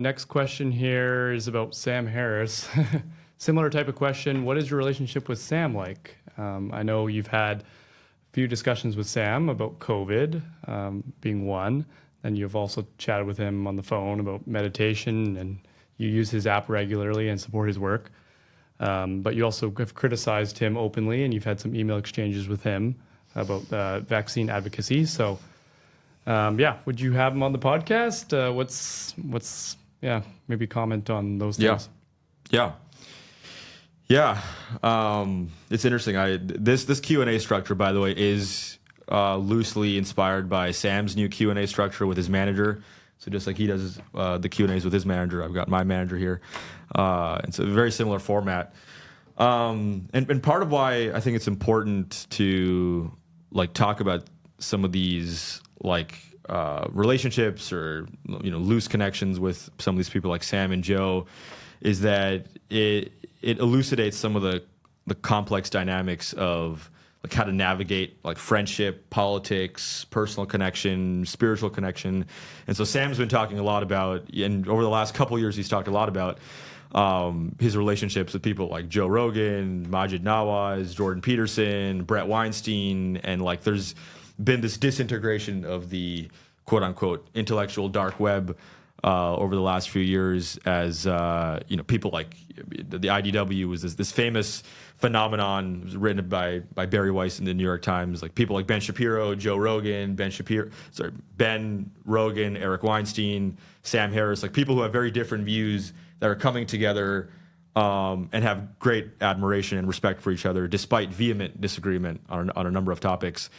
Next question here is about Sam Harris. Similar type of question. What is your relationship with Sam like? I know you've had a few discussions with Sam about COVID being one, and you've also chatted with him on the phone about meditation, and you use his app regularly and support his work. But you also have criticized him openly, and you've had some email exchanges with him about vaccine advocacy. So, would you have him on the podcast? Maybe comment on those things. Yeah. It's interesting. This Q&A structure, by the way, is loosely inspired by Sam's new Q&A structure with his manager. So just like he does the Q&As with his manager, I've got my manager here. It's a very similar format. And part of why I think it's important to talk about some of these relationships or loose connections with some of these people like Sam and Joe is that it elucidates some of the complex dynamics of how to navigate friendship, politics, personal connection, spiritual connection. And so Sam's been talking a lot about, and over the last couple of years he's talked a lot about his relationships with people like Joe Rogan, Majid Nawaz, Jordan Peterson, Brett Weinstein, and there's been this disintegration of the quote unquote intellectual dark web over the last few years as people like the IDW was this famous phenomenon. It was written by Barry Weiss in the New York Times, people like Ben Shapiro, Joe Rogan, Ben Rogan, Eric Weinstein, Sam Harris, people who have very different views that are coming together and have great admiration and respect for each other despite vehement disagreement on a number of topics.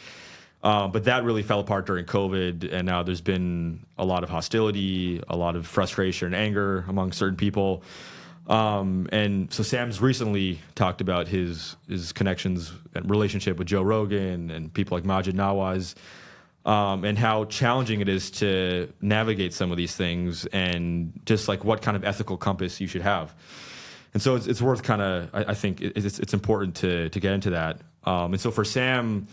But that really fell apart during COVID, and now there's been a lot of hostility, a lot of frustration and anger among certain people. And so Sam's recently talked about his connections and relationship with Joe Rogan and people like Majid Nawaz, and how challenging it is to navigate some of these things and just what kind of ethical compass you should have. And so it's worth I think it's important to get into that. And so for Sam,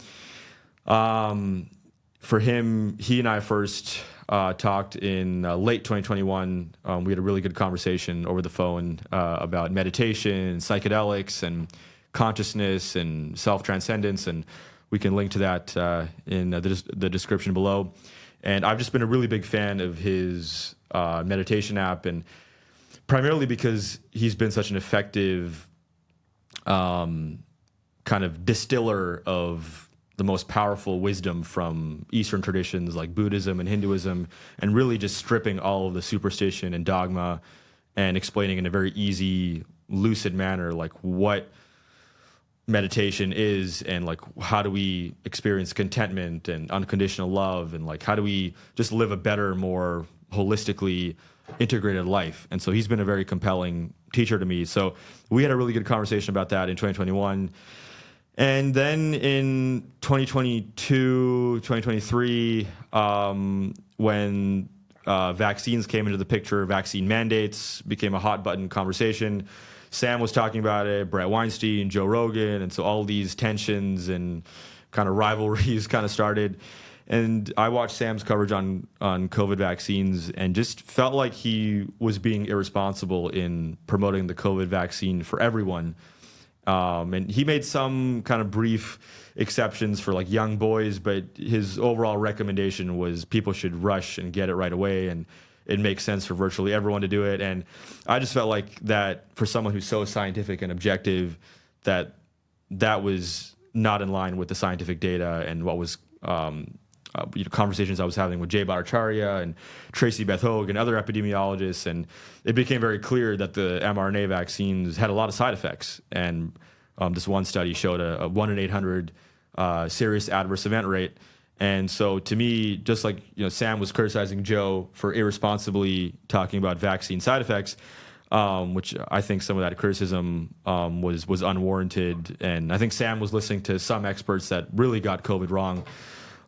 for him, he and I first talked in late 2021. We had a really good conversation over the phone about meditation, psychedelics, and consciousness and self-transcendence, and we can link to that in the description below. And I've just been a really big fan of his meditation app, and primarily because he's been such an effective kind of distiller of the most powerful wisdom from Eastern traditions like Buddhism and Hinduism, and really just stripping all of the superstition and dogma and explaining in a very easy, lucid manner what meditation is and how do we experience contentment and unconditional love, and how do we just live a better, more holistically integrated life. And so he's been a very compelling teacher to me. So we had a really good conversation about that in 2021. And then in 2022, 2023, when vaccines came into the picture, vaccine mandates became a hot button conversation. Sam was talking about it, Brett Weinstein, Joe Rogan, and so all these tensions and kind of rivalries kind of started. And I watched Sam's coverage on COVID vaccines and just felt like he was being irresponsible in promoting the COVID vaccine for everyone. And he made some kind of brief exceptions for young boys, but his overall recommendation was people should rush and get it right away, and it makes sense for virtually everyone to do it. And I just felt like that for someone who's so scientific and objective, that was not in line with the scientific data and what was conversations I was having with Jay Bhattacharya and Tracy Beth Hogue and other epidemiologists, and it became very clear that the mRNA vaccines had a lot of side effects. And this one study showed a 1 in 800 serious adverse event rate. And so to me, just Sam was criticizing Joe for irresponsibly talking about vaccine side effects, which I think some of that criticism was unwarranted. And I think Sam was listening to some experts that really got COVID wrong,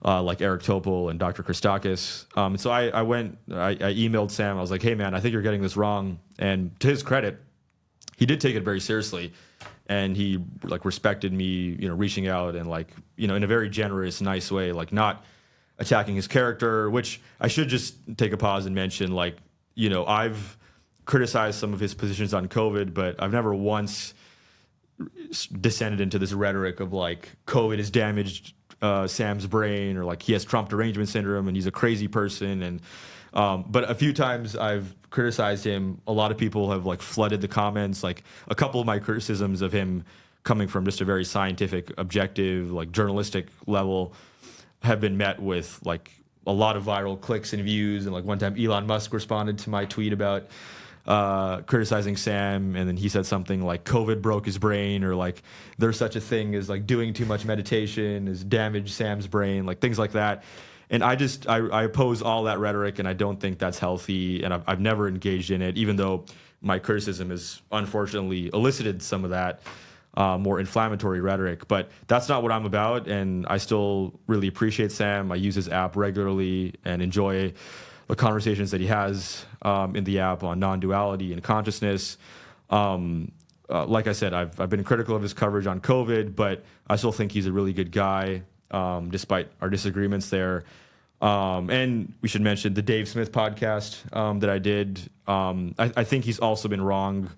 like Eric Topol and Dr. Christakis. And so I emailed Sam. I was like, hey, man, I think you're getting this wrong. And to his credit, he did take it very seriously. And he respected me, reaching out and in a very generous, nice way, not attacking his character, which I should just take a pause and mention, I've criticized some of his positions on COVID, but I've never once descended into this rhetoric of like COVID has damaged Sam's brain, or like he has Trump derangement syndrome and he's a crazy person. And but a few times I've criticized him, a lot of people have like flooded the comments. Like a couple of my criticisms of him coming from just a very scientific, objective, like journalistic level have been met with like a lot of viral clicks and views. And like one time Elon Musk responded to my tweet about criticizing Sam, and then he said something like COVID broke his brain, or like there's such a thing as like doing too much meditation has damaged Sam's brain, like things like that. And I oppose all that rhetoric, and I don't think that's healthy, and I've never engaged in it, even though my criticism has unfortunately elicited some of that more inflammatory rhetoric. But that's not what I'm about, and I still really appreciate Sam. I use his app regularly and enjoy the conversations that he has in the app on non-duality and consciousness. Like I said, I've been critical of his coverage on COVID, but I still think he's a really good guy, despite our disagreements there. And we should mention the Dave Smith podcast that I did. I think he's also been wrong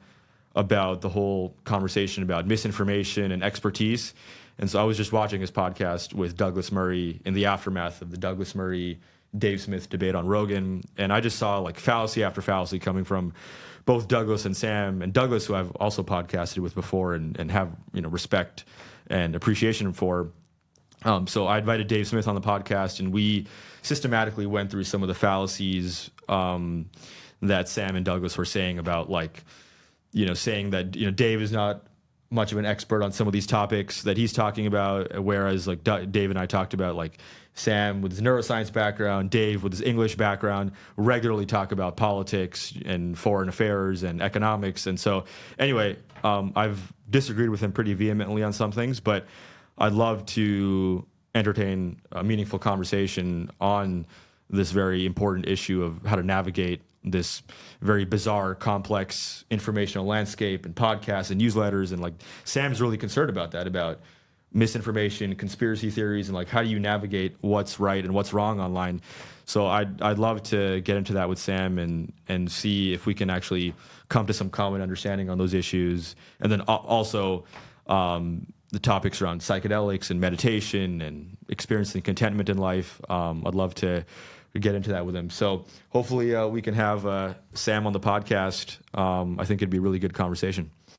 about the whole conversation about misinformation and expertise. And so I was just watching his podcast with Douglas Murray in the aftermath of the Douglas Murray Dave Smith debate on Rogan, and I just saw like fallacy after fallacy coming from both Douglas and Sam. And Douglas, who I've also podcasted with before and have respect and appreciation for. So I invited Dave Smith on the podcast, and we systematically went through some of the fallacies that Sam and Douglas were saying about like saying that Dave is not much of an expert on some of these topics that he's talking about, whereas like Dave and I talked about, like Sam with his neuroscience background, Dave with his English background, regularly talk about politics and foreign affairs and economics. And so anyway, I've disagreed with him pretty vehemently on some things, but I'd love to entertain a meaningful conversation on this very important issue of how to navigate this very bizarre, complex informational landscape and podcasts and newsletters. And like Sam's really concerned about that, about misinformation, conspiracy theories, and like how do you navigate what's right and what's wrong online. So I'd love to get into that with Sam and see if we can actually come to some common understanding on those issues. And then also the topics around psychedelics and meditation and experiencing contentment in life. I'd love to get into that with him. So hopefully we can have Sam on the podcast. I think it'd be a really good conversation.